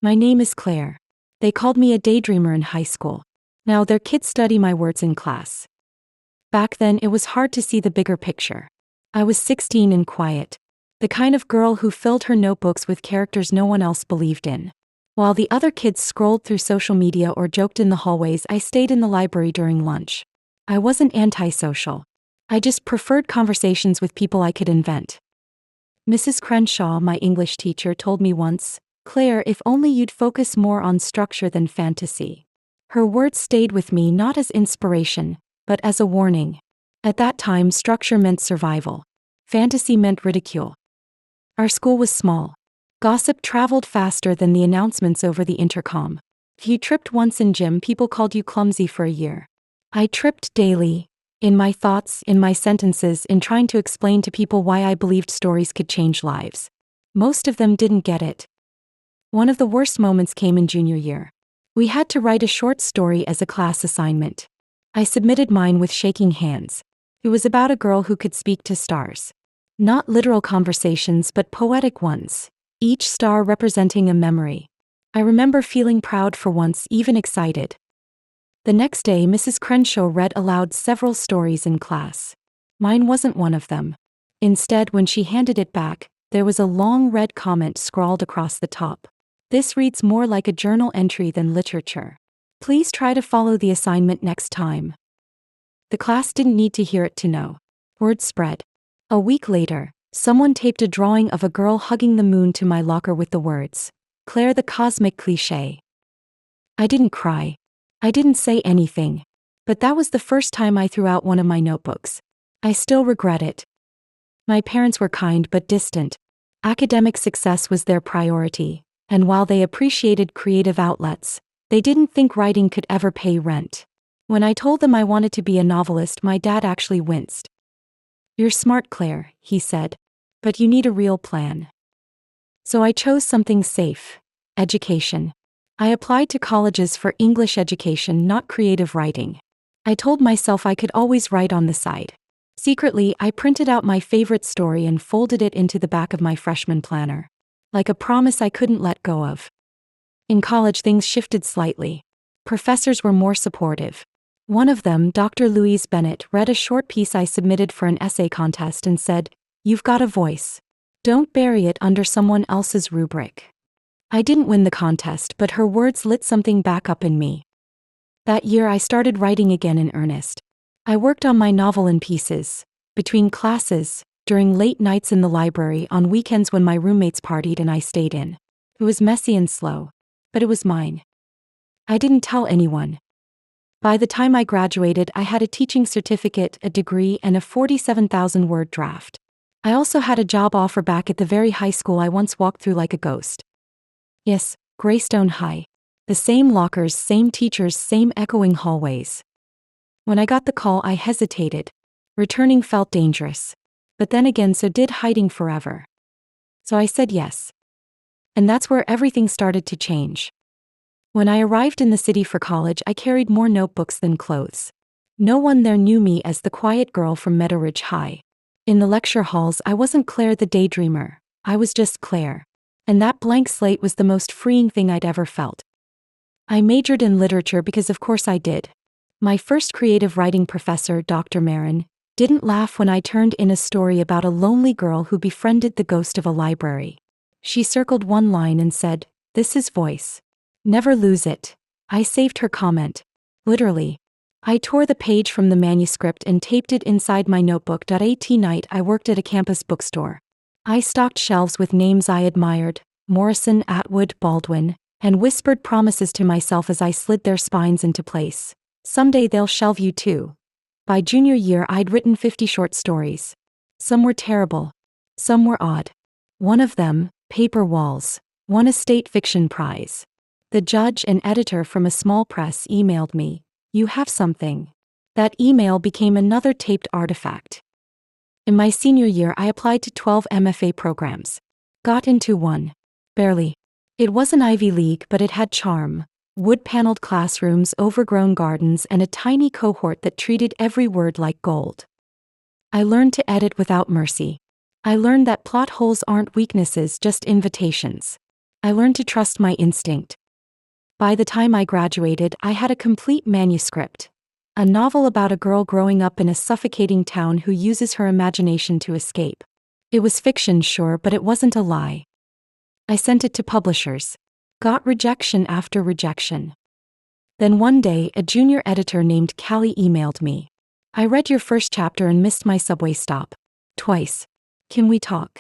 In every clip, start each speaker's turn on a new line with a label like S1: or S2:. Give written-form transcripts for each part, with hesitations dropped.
S1: My name is Claire. They called me a daydreamer in high school. Now their kids study my words in class. Back then it was hard to see the bigger picture. I was 16 and quiet. The kind of girl who filled her notebooks with characters no one else believed in. While the other kids scrolled through social media or joked in the hallways, I stayed in the library during lunch. I wasn't antisocial. I just preferred conversations with people I could invent. Mrs. Crenshaw, my English teacher, told me once, "Claire, if only you'd focus more on structure than fantasy." Her words stayed with me not as inspiration, but as a warning. At that time, structure meant survival. Fantasy meant ridicule. Our school was small. Gossip traveled faster than the announcements over the intercom. If you tripped once in gym, people called you clumsy for a year. I tripped daily. In my thoughts, in my sentences, in trying to explain to people why I believed stories could change lives. Most of them didn't get it. One of the worst moments came in junior year. We had to write a short story as a class assignment. I submitted mine with shaking hands. It was about a girl who could speak to stars. Not literal conversations, but poetic ones, each star representing a memory. I remember feeling proud for once, even excited. The next day, Mrs. Crenshaw read aloud several stories in class. Mine wasn't one of them. Instead, when she handed it back, there was a long red comment scrawled across the top. "This reads more like a journal entry than literature. Please try to follow the assignment next time." The class didn't need to hear it to know. Word spread. A week later, someone taped a drawing of a girl hugging the moon to my locker with the words, "Claire the cosmic cliché." I didn't cry. I didn't say anything. But that was the first time I threw out one of my notebooks. I still regret it. My parents were kind but distant. Academic success was their priority, and while they appreciated creative outlets, they didn't think writing could ever pay rent. When I told them I wanted to be a novelist, my dad actually winced. "You're smart, Claire," he said, "but you need a real plan." So I chose something safe: education. I applied to colleges for English education, not creative writing. I told myself I could always write on the side. Secretly, I printed out my favorite story and folded it into the back of my freshman planner, like a promise I couldn't let go of. In college, things shifted slightly. Professors were more supportive. One of them, Dr. Louise Bennett, read a short piece I submitted for an essay contest and said, "You've got a voice. Don't bury it under someone else's rubric." I didn't win the contest, but her words lit something back up in me. That year I started writing again in earnest. I worked on my novel in pieces, between classes, during late nights in the library, on weekends when my roommates partied and I stayed in. It was messy and slow, but it was mine. I didn't tell anyone. By the time I graduated, I had a teaching certificate, a degree, and a 47,000-word draft. I also had a job offer back at the very high school I once walked through like a ghost. Yes, Greystone High. The same lockers, same teachers, same echoing hallways. When I got the call, I hesitated. Returning felt dangerous. But then again, so did hiding forever. So I said yes. And that's where everything started to change. When I arrived in the city for college, I carried more notebooks than clothes. No one there knew me as the quiet girl from Meadow Ridge High. In the lecture halls, I wasn't Claire the daydreamer. I was just Claire. And that blank slate was the most freeing thing I'd ever felt. I majored in literature because of course I did. My first creative writing professor, Dr. Marin, didn't laugh when I turned in a story about a lonely girl who befriended the ghost of a library. She circled one line and said, "This is voice. Never lose it." I saved her comment. Literally. I tore the page from the manuscript and taped it inside my notebook. At night, I worked at a campus bookstore. I stocked shelves with names I admired, Morrison, Atwood, Baldwin, and whispered promises to myself as I slid their spines into place. Someday they'll shelve you too. By junior year, I'd written 50 short stories. Some were terrible. Some were odd. One of them, Paper Walls, won a state fiction prize. The judge and editor from a small press emailed me, "You have something." That email became another taped artifact. In my senior year, I applied to 12 MFA programs. Got into one. Barely. It was an Ivy League, but it had charm. Wood-paneled classrooms, overgrown gardens, and a tiny cohort that treated every word like gold. I learned to edit without mercy. I learned that plot holes aren't weaknesses, just invitations. I learned to trust my instinct. By the time I graduated, I had a complete manuscript. A novel about a girl growing up in a suffocating town who uses her imagination to escape. It was fiction, sure, but it wasn't a lie. I sent it to publishers. Got rejection after rejection. Then one day, a junior editor named Callie emailed me. I read your first chapter and missed my subway stop. Twice. Can we talk?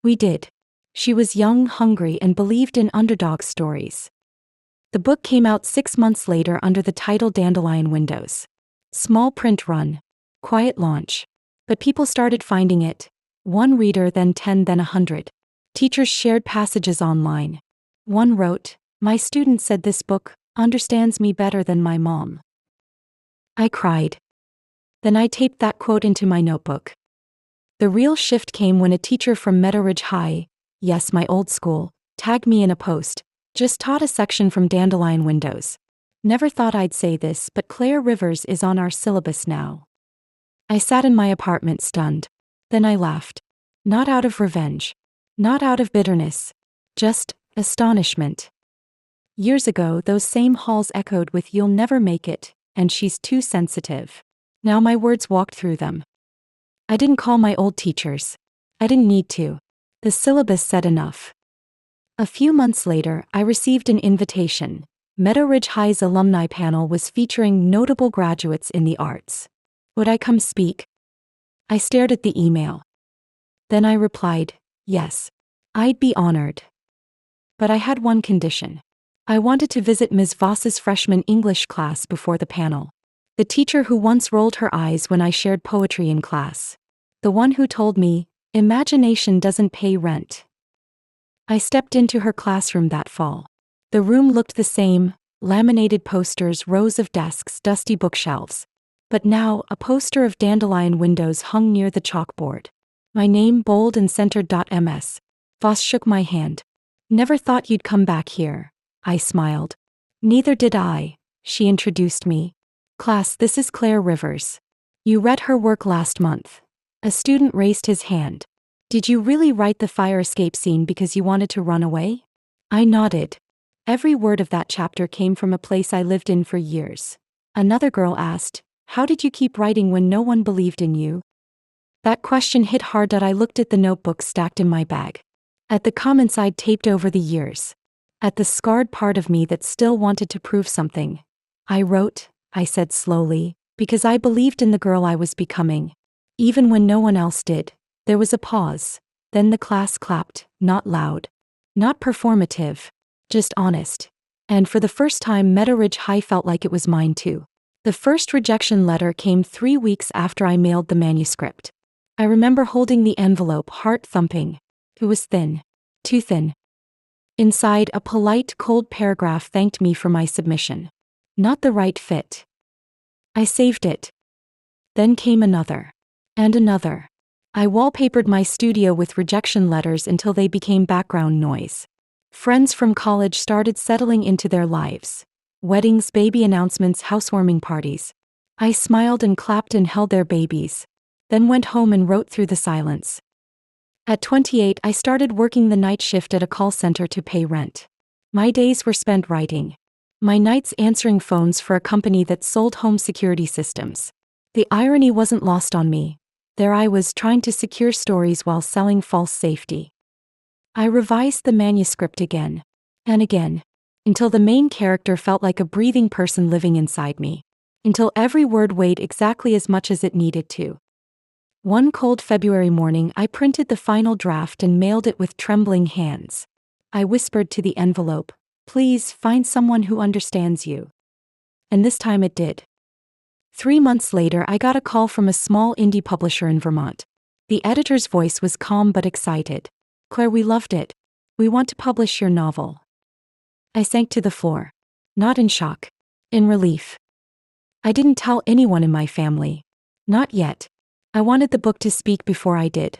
S1: We did. She was young, hungry, and believed in underdog stories. The book came out 6 months later under the title Dandelion Windows. Small print run. Quiet launch. But people started finding it. One reader, then 10, then 100. Teachers shared passages online. One wrote, "My student said this book understands me better than my mom." I cried. Then I taped that quote into my notebook. The real shift came when a teacher from Meadow Ridge High, yes, my old school, tagged me in a post. Just taught a section from Dandelion Windows. Never thought I'd say this, but Claire Rivers is on our syllabus now. I sat in my apartment stunned. Then I laughed. Not out of revenge. Not out of bitterness. Just astonishment. Years ago, those same halls echoed with "You'll never make it," and "She's too sensitive." Now my words walked through them. I didn't call my old teachers. I didn't need to. The syllabus said enough. A few months later, I received an invitation. Meadow Ridge High's alumni panel was featuring notable graduates in the arts. Would I come speak? I stared at the email. Then I replied, yes. I'd be honored. But I had one condition. I wanted to visit Ms. Voss's freshman English class before the panel. The teacher who once rolled her eyes when I shared poetry in class. The one who told me, imagination doesn't pay rent. I stepped into her classroom that fall. The room looked the same, laminated posters, rows of desks, dusty bookshelves. But now, a poster of Dandelion Windows hung near the chalkboard. My name bold and centered. Ms. Voss shook my hand. Never thought you'd come back here. I smiled. Neither did I. She introduced me. Class, this is Claire Rivers. You read her work last month. A student raised his hand. Did you really write the fire escape scene because you wanted to run away? I nodded. Every word of that chapter came from a place I lived in for years. Another girl asked, how did you keep writing when no one believed in you? That question hit hard. I looked at the notebook stacked in my bag. At the comments I'd taped over the years. At the scarred part of me that still wanted to prove something. I wrote, I said slowly, because I believed in the girl I was becoming. Even when no one else did. There was a pause. Then the class clapped, not loud. Not performative. Just honest. And for the first time, Meadow Ridge High felt like it was mine too. The first rejection letter came 3 weeks after I mailed the manuscript. I remember holding the envelope, heart thumping. It was thin. Too thin. Inside, a polite, cold paragraph thanked me for my submission. Not the right fit. I saved it. Then came another. And another. I wallpapered my studio with rejection letters until they became background noise. Friends from college started settling into their lives. Weddings, baby announcements, housewarming parties. I smiled and clapped and held their babies. Then went home and wrote through the silence. At 28, I started working the night shift at a call center to pay rent. My days were spent writing. My nights answering phones for a company that sold home security systems. The irony wasn't lost on me. There I was trying to secure stories while selling false safety. I revised the manuscript again and again, until the main character felt like a breathing person living inside me, until every word weighed exactly as much as it needed to. One cold February morning, I printed the final draft and mailed it with trembling hands. I whispered to the envelope, "Please find someone who understands you." And this time it did. 3 months later, I got a call from a small indie publisher in Vermont. The editor's voice was calm but excited. "Claire, we loved it. We want to publish your novel." I sank to the floor. Not in shock. In relief. I didn't tell anyone in my family. Not yet. I wanted the book to speak before I did.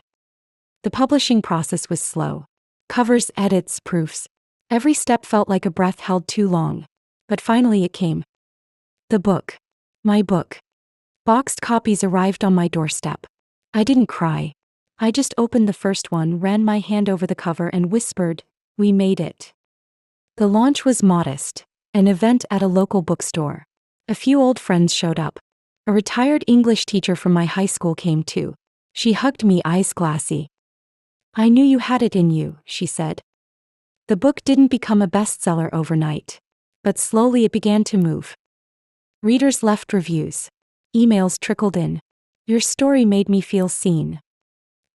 S1: The publishing process was slow. Covers, edits, proofs. Every step felt like a breath held too long. But finally it came. The book. My book. Boxed copies arrived on my doorstep. I didn't cry. I just opened the first one, ran my hand over the cover and whispered, We made it. The launch was modest, an event at a local bookstore. A few old friends showed up. A retired English teacher from my high school came too. She hugged me, eyes glassy. I knew you had it in you, she said. The book didn't become a bestseller overnight, but slowly it began to move. Readers left reviews. Emails trickled in. Your story made me feel seen.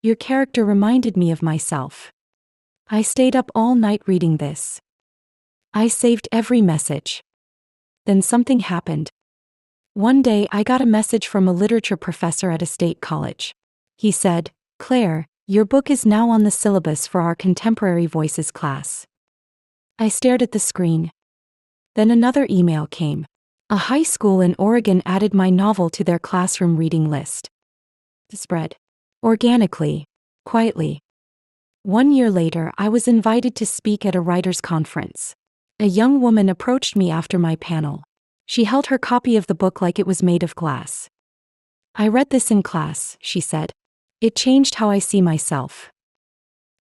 S1: Your character reminded me of myself. I stayed up all night reading this. I saved every message. Then something happened. One day I got a message from a literature professor at a state college. He said, "Claire, your book is now on the syllabus for our Contemporary Voices class." I stared at the screen. Then another email came. A high school in Oregon added my novel to their classroom reading list. It spread. Organically. Quietly. 1 year later, I was invited to speak at a writers' conference. A young woman approached me after my panel. She held her copy of the book like it was made of glass. "I read this in class," she said. "It changed how I see myself."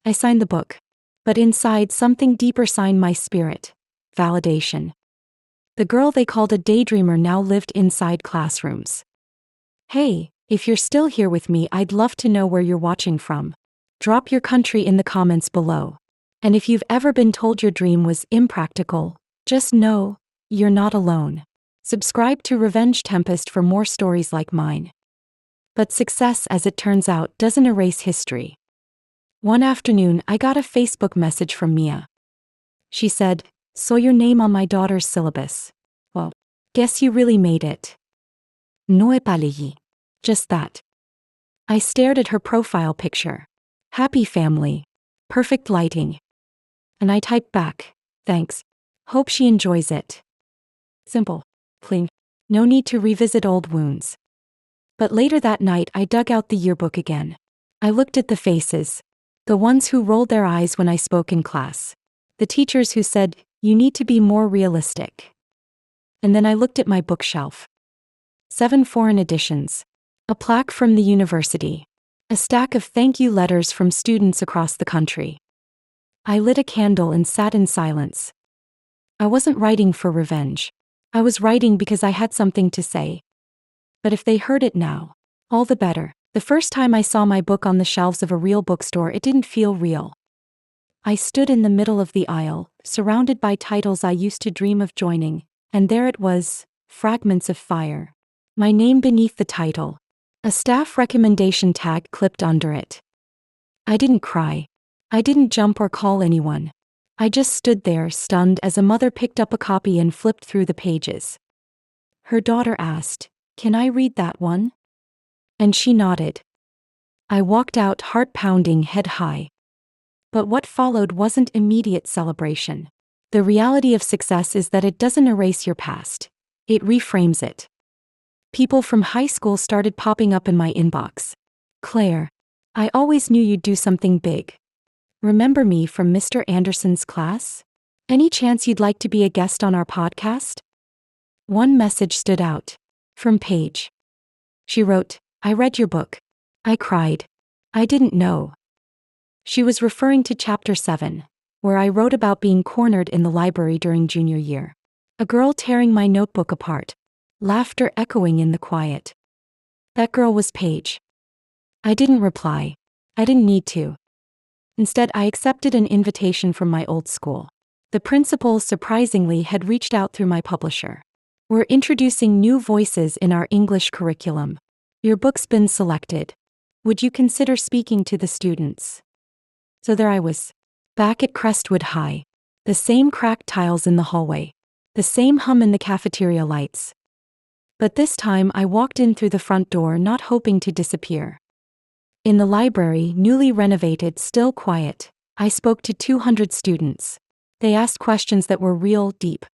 S1: I signed the book. But inside, something deeper signed my spirit. Validation. The girl they called a daydreamer now lived inside classrooms. Hey, if you're still here with me, I'd love to know where you're watching from. Drop your country in the comments below. And if you've ever been told your dream was impractical, just know, you're not alone. Subscribe to Revenge Tempest for more stories like mine. But success, as it turns out, doesn't erase history. One afternoon, I got a Facebook message from Mia. She said, "Saw your name on my daughter's syllabus. Well, guess you really made it." No he pas légi. Just that. I stared at her profile picture. Happy family. Perfect lighting. And I typed back, "Thanks. Hope she enjoys it." Simple. Clean. No need to revisit old wounds. But later that night I dug out the yearbook again. I looked at the faces. The ones who rolled their eyes when I spoke in class. The teachers who said, "You need to be more realistic." And then I looked at my bookshelf. 7 foreign editions. A plaque from the university. A stack of thank you letters from students across the country. I lit a candle and sat in silence. I wasn't writing for revenge. I was writing because I had something to say. But if they heard it now, all the better. The first time I saw my book on the shelves of a real bookstore, it didn't feel real. I stood in the middle of the aisle, surrounded by titles I used to dream of joining, and there it was, Fragments of Fire. My name beneath the title. A staff recommendation tag clipped under it. I didn't cry. I didn't jump or call anyone. I just stood there, stunned, as a mother picked up a copy and flipped through the pages. Her daughter asked, "Can I read that one?" And she nodded. I walked out, heart pounding, head high. But what followed wasn't immediate celebration. The reality of success is that it doesn't erase your past. It reframes it. People from high school started popping up in my inbox. "Claire, I always knew you'd do something big. Remember me from Mr. Anderson's class? Any chance you'd like to be a guest on our podcast?" One message stood out. From Paige. She wrote, "I read your book. I cried. I didn't know." She was referring to Chapter 7, where I wrote about being cornered in the library during junior year. A girl tearing my notebook apart. Laughter echoing in the quiet. That girl was Paige. I didn't reply. I didn't need to. Instead, I accepted an invitation from my old school. The principal, surprisingly, had reached out through my publisher. "We're introducing new voices in our English curriculum. Your book's been selected. Would you consider speaking to the students?" So there I was. Back at Crestwood High. The same cracked tiles in the hallway. The same hum in the cafeteria lights. But this time I walked in through the front door, not hoping to disappear. In the library, newly renovated, still quiet, I spoke to 200 students. They asked questions that were real, deep.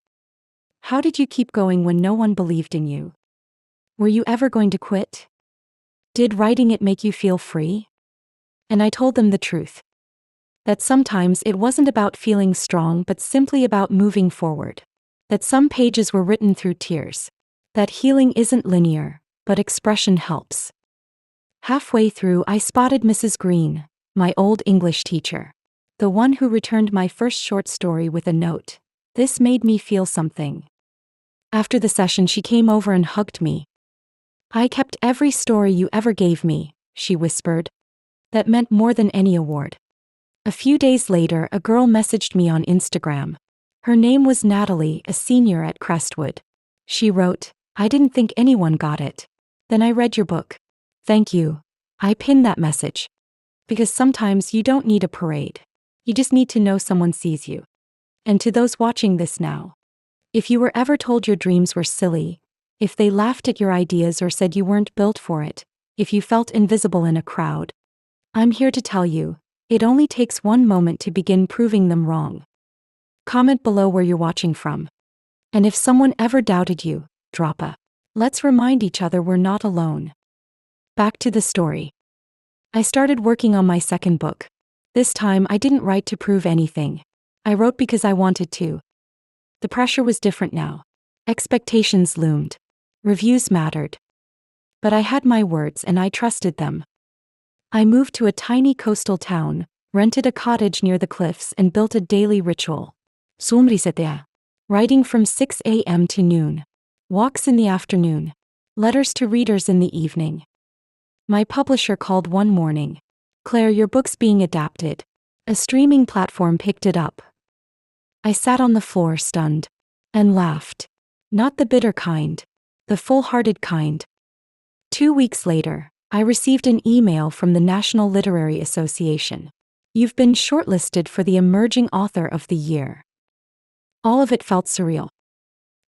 S1: How did you keep going when no one believed in you? Were you ever going to quit? Did writing it make you feel free? And I told them the truth. That sometimes it wasn't about feeling strong, but simply about moving forward. That some pages were written through tears. That healing isn't linear, but expression helps. Halfway through, I spotted Mrs. Green, my old English teacher. the one who returned my first short story with a note. This made me feel something. After the session, she came over and hugged me. I kept every story you ever gave me, she whispered. That meant more than any award. A few days later, a girl messaged me on Instagram. Her name was Natalie, a senior at Crestwood. She wrote, "I didn't think anyone got it. Then I read your book. Thank you." I pinned that message. Because sometimes you don't need a parade. You just need to know someone sees you. And to those watching this now, if you were ever told your dreams were silly, if they laughed at your ideas or said you weren't built for it, if you felt invisible in a crowd, I'm here to tell you, it only takes one moment to begin proving them wrong. Comment below where you're watching from. And if someone ever doubted you, drop a "Let's remind each other we're not alone." Back to the story. I started working on my second book. This time I didn't write to prove anything. I wrote because I wanted to. The pressure was different now. Expectations loomed. Reviews mattered. But I had my words and I trusted them. I moved to a tiny coastal town, rented a cottage near the cliffs and built a daily ritual. Sumrisetea. Writing from 6 a.m. to noon. Walks in the afternoon. Letters to readers in the evening. My publisher called one morning. "Claire, your book's being adapted." A streaming platform picked it up. I sat on the floor stunned. And laughed. Not the bitter kind. The full-hearted kind. 2 weeks later, I received an email from the National Literary Association. "You've been shortlisted for the Emerging Author of the Year." All of it felt surreal.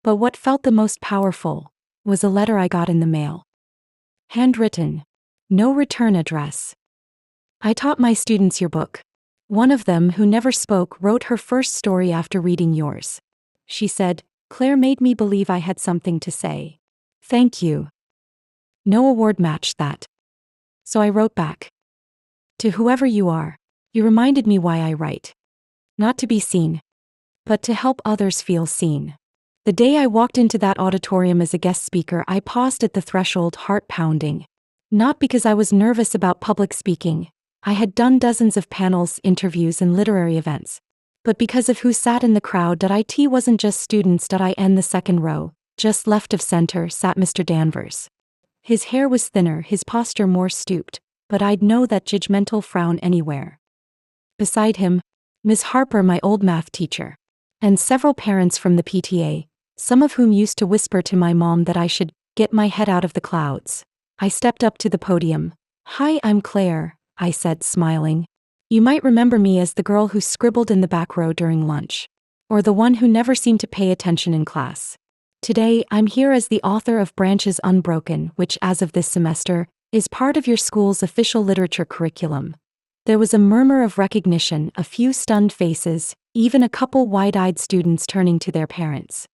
S1: But what felt the most powerful was a letter I got in the mail. Handwritten. No return address. I taught my students your book. One of them, who never spoke, wrote her first story after reading yours. She said, "Claire made me believe I had something to say. Thank you." No award matched that. So I wrote back. "To whoever you are, you reminded me why I write. Not to be seen, but to help others feel seen." The day I walked into that auditorium as a guest speaker, I paused at the threshold, heart pounding. Not because I was nervous about public speaking. I had done dozens of panels, interviews, and literary events. But because of who sat in the crowd. It wasn't just students. In the second row, just left of center, sat Mr. Danvers. His hair was thinner, his posture more stooped, but I'd know that judgmental frown anywhere. Beside him, Miss Harper, my old math teacher, and several parents from the PTA, some of whom used to whisper to my mom that I should get my head out of the clouds. I stepped up to the podium. "Hi, I'm Claire," I said, smiling. "You might remember me as the girl who scribbled in the back row during lunch. Or the one who never seemed to pay attention in class. Today, I'm here as the author of Branches Unbroken, which, as of this semester, is part of your school's official literature curriculum." There was a murmur of recognition, a few stunned faces, even a couple wide-eyed students turning to their parents.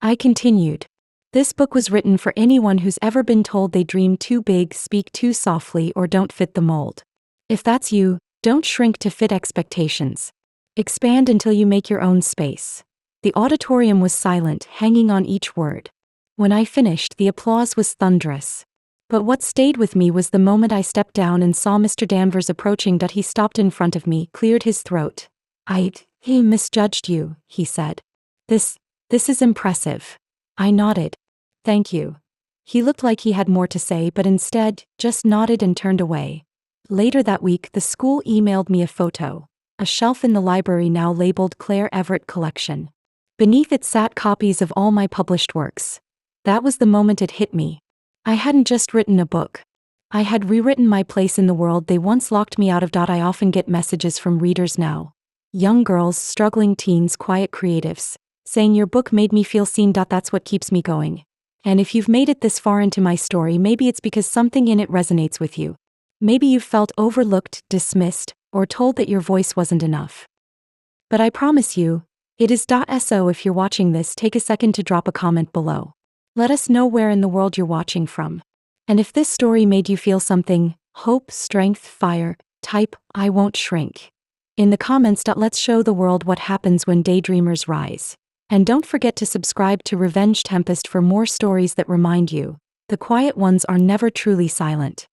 S1: I continued. "This book was written for anyone who's ever been told they dream too big, speak too softly, or don't fit the mold. If that's you, don't shrink to fit expectations. Expand until you make your own space." The auditorium was silent, hanging on each word. When I finished, the applause was thunderous. But what stayed with me was the moment I stepped down and saw Mr. Danvers approaching. He stopped in front of me, cleared his throat. He misjudged you," he said. This is impressive." I nodded. "Thank you." He looked like he had more to say, but instead, just nodded and turned away. Later that week, the school emailed me a photo. A shelf in the library now labeled Claire Everett Collection. Beneath it sat copies of all my published works. That was the moment it hit me. I hadn't just written a book. I had rewritten my place in the world they once locked me out of. I often get messages from readers now. Young girls, struggling teens, quiet creatives, saying your book made me feel seen. That's what keeps me going. And if you've made it this far into my story, maybe it's because something in it resonates with you. Maybe you've felt overlooked, dismissed, or told that your voice wasn't enough. But I promise you, it is. So if you're watching this, take a second to drop a comment below. Let us know where in the world you're watching from. And if this story made you feel something, hope, strength, fire, type, "I won't shrink" in the comments. Let's show the world what happens when daydreamers rise. And don't forget to subscribe to Revenge Tempest for more stories that remind you, the quiet ones are never truly silent.